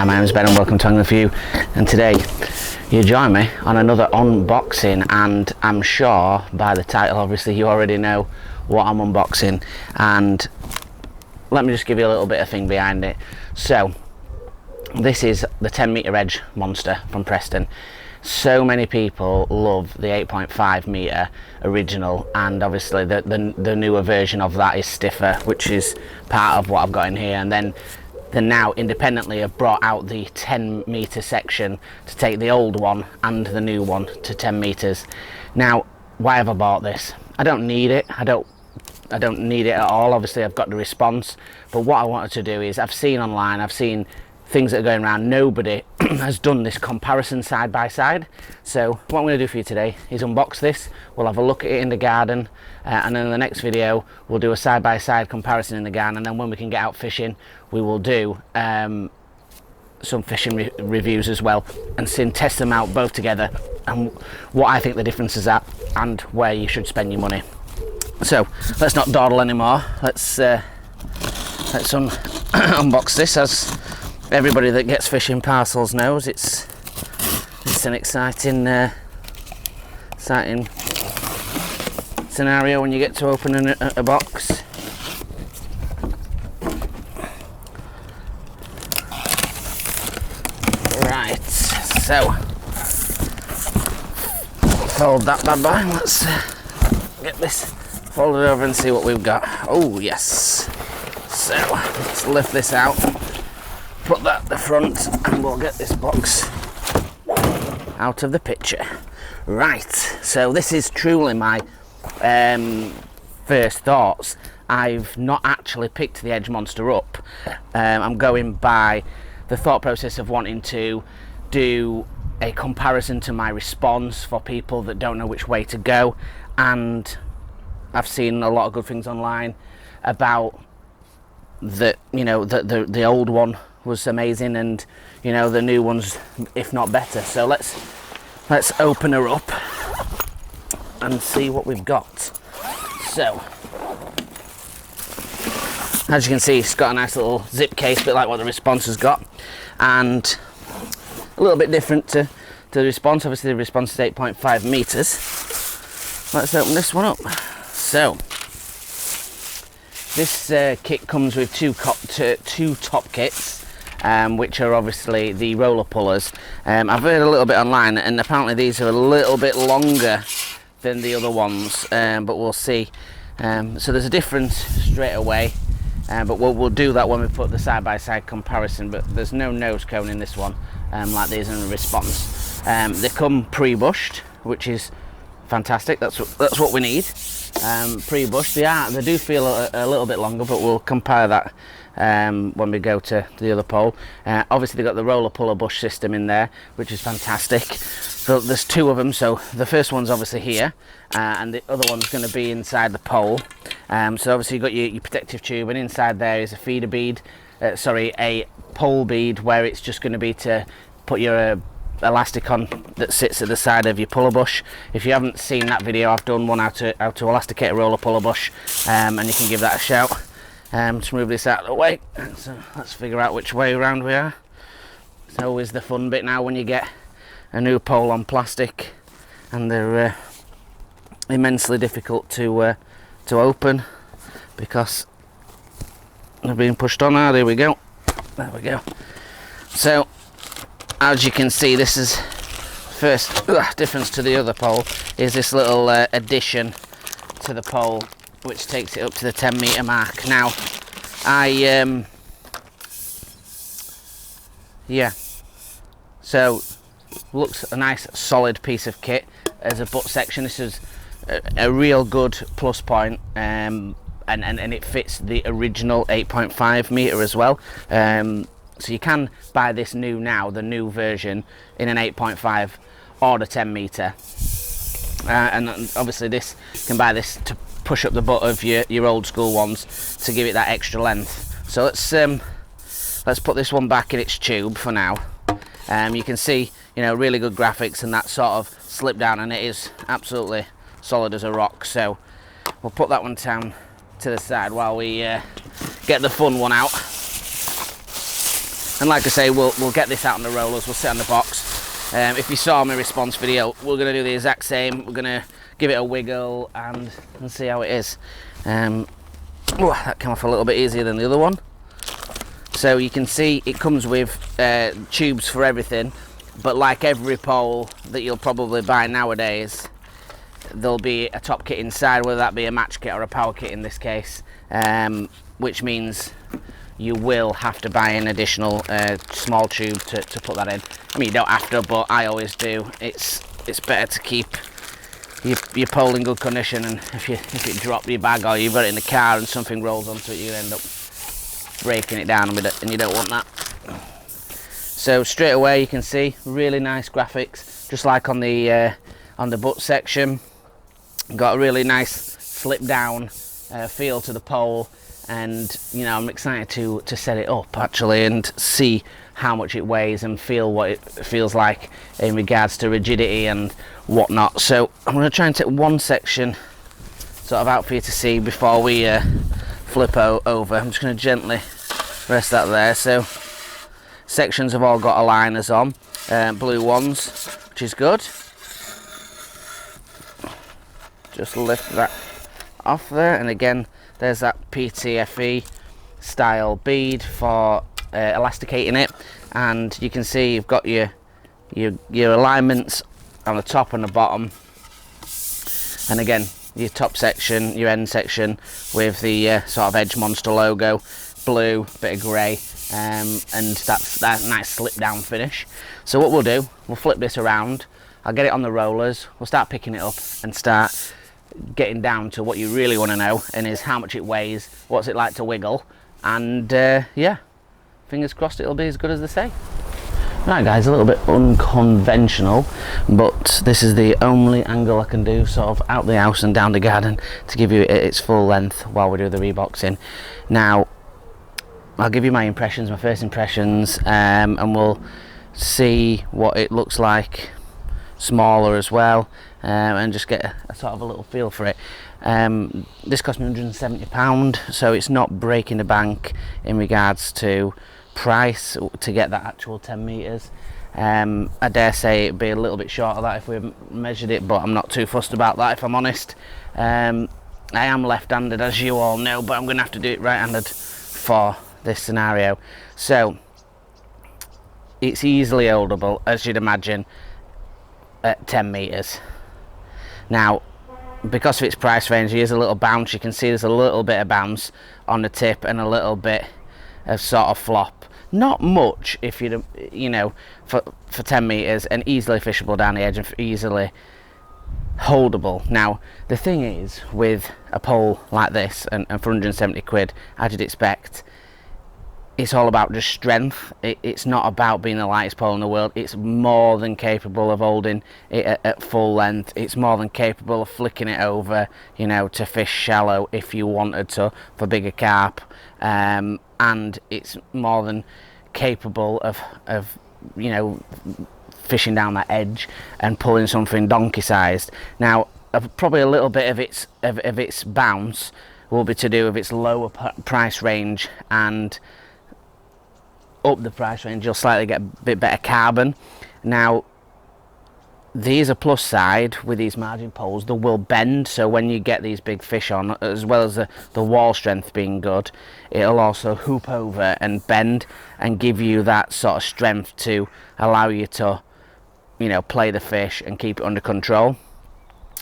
Hi, my name is Ben and welcome to Angling For You, and today you join me on another unboxing, and I'm sure by the title obviously you already know what I'm unboxing, and let me just give you a little bit of thing behind it. So this is the 10 metre edge monster from Preston. So many people love the 8.5 metre original, and obviously the newer version of that is stiffer, which is part of what I've got in here, and then now independently have brought out the 10 metre section to take the old one and the new one to 10 metres. Now, why have I bought this? I don't need it. I don't need it at all. Obviously I've got the response, but what I wanted to do is, I've seen online, I've seen things that are going around, nobody has done this comparison side by side. So what I'm going to do for you today is unbox this. We'll have a look at it in the garden, and then in the next video we'll do a side by side comparison in the garden, and then when we can get out fishing we will do some fishing reviews as well, and test them out both together and what I think the differences are and where you should spend your money. So let's not dawdle anymore. Let's unbox this. As everybody that gets fishing parcels knows, it's an exciting scenario when you get to open a box. Right, so fold that bad boy. Let's get this folded over and see what we've got. Oh yes. So let's lift this out, put that at the front, and we'll get this box out of the picture. Right, so this is truly my first thoughts. I've not actually picked the Edge Monster up. I'm going by the thought process of wanting to do a comparison to my response for people that don't know which way to go, and I've seen a lot of good things online about that, you know, the old one was amazing, and you know the new one's if not better. So let's open her up and see what we've got. So as you can see, it's got a nice little zip case, a bit like what the Response has got, and a little bit different to the Response. Obviously the Response is 8.5 metres. Let's open this one up. So this kit comes with two top kits, which are obviously the roller pullers. I've heard a little bit online, and apparently these are a little bit longer than the other ones, but we'll see. So there's a difference straight away, but we'll do that when we put the side-by-side comparison. But there's no nose cone in this one, like there is in the Response. They come pre-bushed, which is fantastic. That's what we need. Pre-bushed. They do feel a little bit longer, but we'll compare that when we go to the other pole. Obviously they've got the roller puller bush system in there, which is fantastic. So there's two of them. So the first one's obviously here, and the other one's going to be inside the pole. So obviously you've got your protective tube, and inside there is a feeder bead, a pole bead, where it's just going to be to put your elastic on that sits at the side of your puller bush. If you haven't seen that video, I've done one how to elasticate a roller puller bush, and you can give that a shout. Let's move this out of the way. So let's figure out which way around we are. It's always the fun bit now when you get a new pole on plastic, and they're immensely difficult to open because they're being pushed on. There we go. There we go. So as you can see, this is first difference to the other pole is this little addition to the pole, which takes it up to the 10 metre mark. Now so looks a nice solid piece of kit as a butt section. This is a real good plus point, and it fits the original 8.5 metre as well. So you can buy this the new version, in an 8.5 or the 10 metre, and obviously this can buy this to push up the butt of your old school ones to give it that extra length. So let's put this one back in its tube for now. You can see, you know, really good graphics and that sort of slip down, and it is absolutely solid as a rock. So we'll put that one down to the side while we get the fun one out. And like I say, we'll get this out on the rollers, we'll sit on the box. If you saw my response video, we're going to do the exact same. We're going to give it a wiggle and see how it is. Oh, that came off a little bit easier than the other one. So you can see it comes with tubes for everything, but like every pole that you'll probably buy nowadays, there'll be a top kit inside, whether that be a match kit or a power kit in this case, which means you will have to buy an additional small tube to put that in. I mean, you don't have to, but I always do. It's better to keep your pole in good condition, and if you drop your bag or you've got it in the car and something rolls onto it, you end up breaking it down, and you don't want that. So straight away you can see really nice graphics, just like on the butt section. Got a really nice slip down feel to the pole, and you know, I'm excited to set it up actually and see how much it weighs and feel what it feels like in regards to rigidity and whatnot. So I'm going to try and take one section sort of out for you to see before we flip over. I'm just going to gently rest that there. So sections have all got aligners on, blue ones, which is good. Just lift that off there, and again there's that PTFE style bead for elasticating it, and you can see you've got your alignments on the top and the bottom, and again your top section, your end section with the sort of Edge Monster logo, blue, bit of grey, and that's that nice slip down finish. So what we'll do, we'll flip this around, I'll get it on the rollers, we'll start picking it up and start getting down to what you really want to know, and is how much it weighs, what's it like to wiggle, and yeah, fingers crossed it'll be as good as they say. Right guys, a little bit unconventional, but this is the only angle I can do sort of out the house and down the garden to give you its full length while we do the reboxing. Now I'll give you my impressions, my first impressions, and we'll see what it looks like smaller as well, and just get a sort of a little feel for it. This cost me £170, so it's not breaking the bank in regards to price to get that actual 10 meters. I dare say it'd be a little bit short of that if we measured it, but I'm not too fussed about that, if I'm honest. I am left-handed, as you all know, but I'm going to have to do it right-handed for this scenario. So it's easily holdable, as you'd imagine, at 10 meters. Now, because of its price range, here's a little bounce. You can see there's a little bit of bounce on the tip and a little bit of sort of flop. Not much, if you know, for 10 meters, and easily fishable down the edge and easily holdable. Now, the thing is, with a pole like this, and for 170 quid, as you'd expect, it's all about just strength. It's not about being the lightest pole in the world. It's more than capable of holding it at full length. It's more than capable of flicking it over, you know, to fish shallow if you wanted to for bigger carp, and it's more than capable of you know, fishing down that edge and pulling something donkey sized. Now, probably a little bit of its bounce will be to do with its lower price range, and up the price range you'll slightly get a bit better carbon. Now, these are plus side with these margin poles, they will bend, so when you get these big fish on, as well as the wall strength being good, it'll also hoop over and bend and give you that sort of strength to allow you to, you know, play the fish and keep it under control.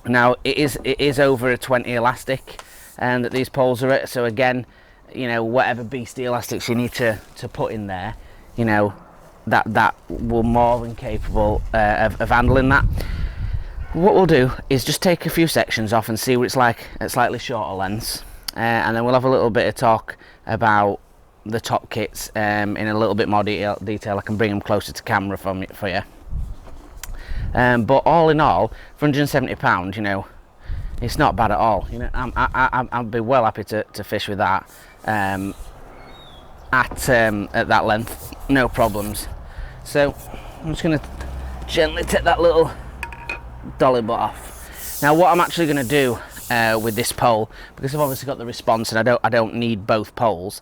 Now it is over a 20 elastic and that these poles are at, so again, you know, whatever beastie elastics you need to put in there, you know, that will more than capable of handling that. What we'll do is just take a few sections off and see what it's like at slightly shorter lengths, and then we'll have a little bit of talk about the top kits in a little bit more detail. I can bring them closer to camera for you. But all in all, for £170, you know, it's not bad at all. You know, I'd be well happy to fish with that at that length, no problems. So I'm just going to gently take that little dolly butt off. Now, what I'm actually going to do with this pole, because I've obviously got the response and I don't need both poles,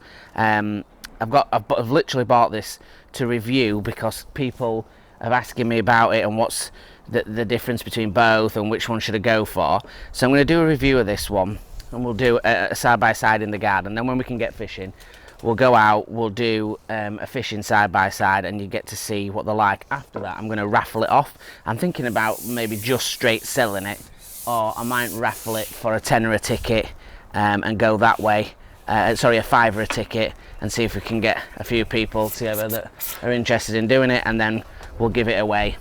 I've literally bought this to review because people have asking me about it and what's the difference between both and which one should I go for. So I'm going to do a review of this one, and we'll do a side by side in the garden. Then when we can get fishing, we'll go out, we'll do a fishing side by side, and you get to see what they're like. After that, I'm going to raffle it off. I'm thinking about maybe just straight selling it, or I might raffle it for a tenner a ticket and go that way. Sorry, a £5 a ticket, and see if we can get a few people together that are interested in doing it, and then we'll give it away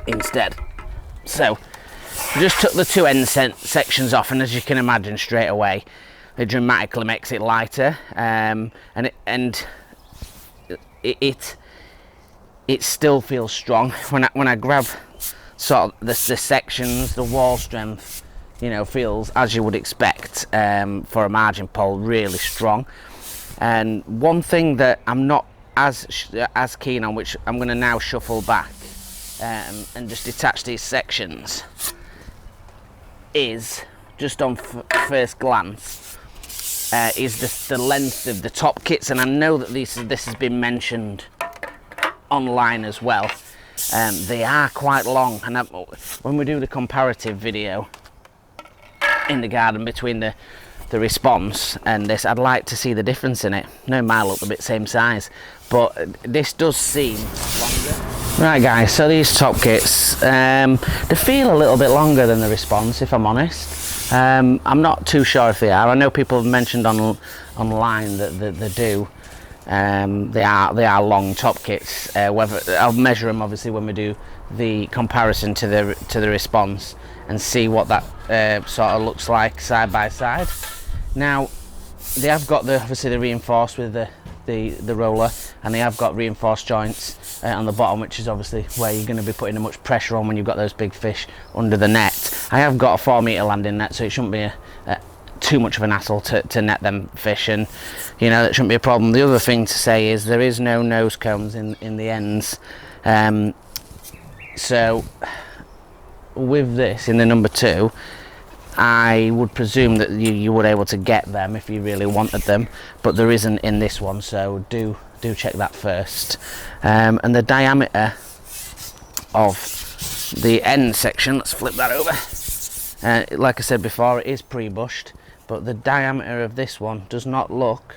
instead. So we just took the two end sections off, and as you can imagine straight away, it dramatically makes it lighter, and it still feels strong. When I grab sort of the sections, the wall strength, you know, feels, as you would expect for a margin pole, really strong. And one thing that I'm not as keen on, which I'm going to now shuffle back and just detach these sections, is just on first glance is the length of the top kits. And I know that this has been mentioned online as well. They are quite long, and when we do the comparative video in the garden between the Response and this, I'd like to see the difference in it. No, mine look a bit same size, but this does seem longer. Right guys, so these top kits, they feel a little bit longer than the Response, if I'm honest. I'm not too sure if they are. I know people have mentioned online that they do. They are long top kits. Whether I'll measure them obviously when we do the comparison to the Response and see what that sort of looks like side by side. Now they have got obviously the reinforced with the roller, and they have got reinforced joints on the bottom, which is obviously where you're going to be putting much pressure on when you've got those big fish under the net. I have got a 4 metre landing net, so it shouldn't be too much of an hassle to net them fish, and you know, that shouldn't be a problem. The other thing to say is there is no nose cones in the ends, so with this in the number 2, I would presume that you would able to get them if you really wanted them, but there isn't in this one, so do check that first. And the diameter of the end section, let's flip that over. Like I said before, it is pre-bushed, but the diameter of this one does not look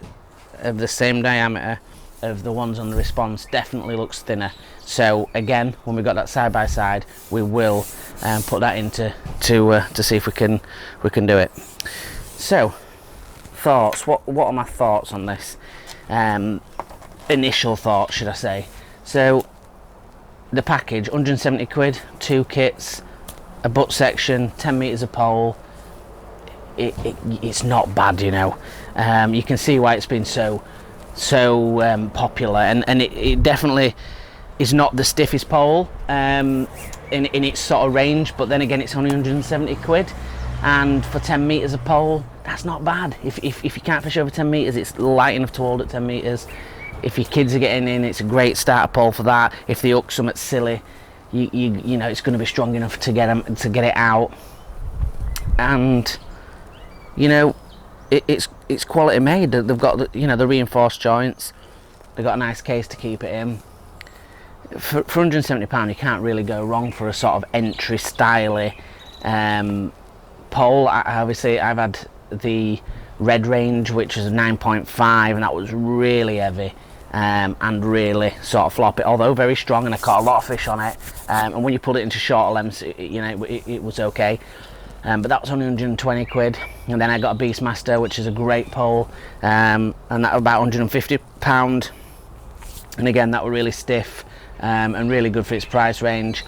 of the same diameter of the ones on the Response. Definitely looks thinner. So again, when we got that side by side, we will put that into to see if we can do it. So thoughts, what are my thoughts on this? Initial thoughts, should I say. So the package, 170 quid, 2 kits, a butt section, 10 meters of pole. It's not bad, you know. You can see why it's been so popular, and it definitely is not the stiffest pole in its sort of range, but then again, it's only 170 quid, and for 10 meters of pole, that's not bad. If you can't fish over 10 meters, it's light enough to hold at 10 meters. If your kids are getting in, it's a great starter pole for that. If they hook something silly, you know, it's going to be strong enough to get it out. And you know, it's quality made. They've got the reinforced joints. They've got a nice case to keep it in. For £170, you can't really go wrong for a sort of entry styly pole. Obviously, I've had the Red Range, which is a 9.5, and that was really heavy and really sort of floppy, although very strong, and I caught a lot of fish on it. And when you pulled it into shorter lengths, it was okay. But that was only 120 quid. And then I got a Beastmaster, which is a great pole, and that was about £150. And again, that were really stiff and really good for its price range.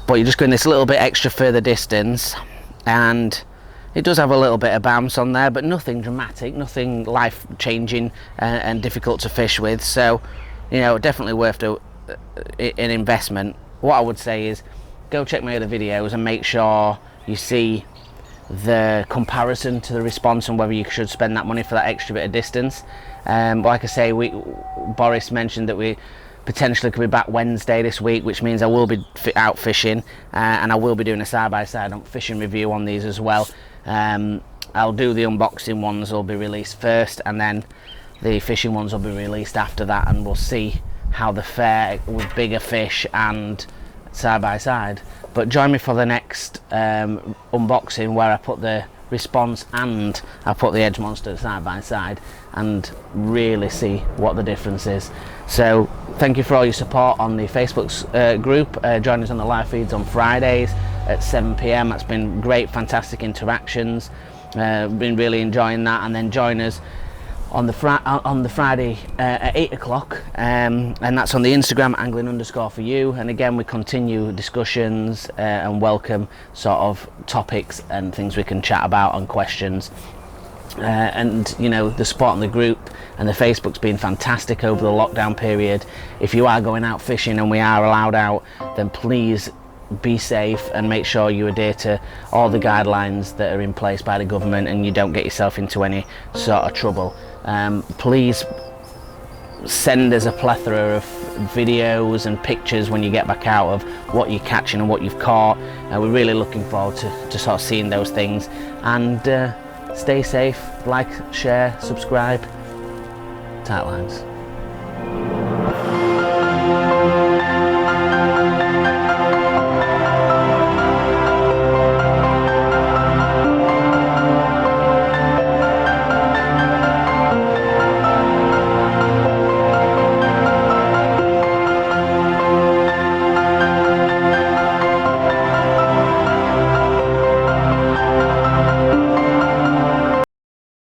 But you're just going this little bit extra further distance, and it does have a little bit of bounce on there, but nothing dramatic, nothing life-changing and difficult to fish with. So, you know, definitely worth an investment. What I would say is go check my other videos and make sure you see the comparison to the Response and whether you should spend that money for that extra bit of distance. Like I say, Boris mentioned that we potentially could be back Wednesday this week, which means I will be out fishing, and I will be doing a side-by-side fishing review on these as well. I'll do the unboxing ones, will be released first, and then the fishing ones will be released after that, and we'll see how they fare with bigger fish and side by side. But join me for the next unboxing, where I put the Response and I put the Edge Monster side by side and really see what the difference is. So thank you for all your support on the Facebook group. Join us on the live feeds on Fridays at 7 p.m. That's been great, fantastic interactions. Been really enjoying that. And then join us on the Friday at 8 o'clock, and that's on the Instagram, angling_for_you. And again, we continue discussions and welcome sort of topics and things we can chat about and questions. And you know, the support on the group and the Facebook's been fantastic over the lockdown period. If you are going out fishing and we are allowed out, then please be safe and make sure you adhere to all the guidelines that are in place by the government, and you don't get yourself into any sort of trouble. Please send us a plethora of videos and pictures when you get back out of what you're catching and what you've caught. We're really looking forward to sort of seeing those things. And stay safe, like, share, subscribe. Tight lines.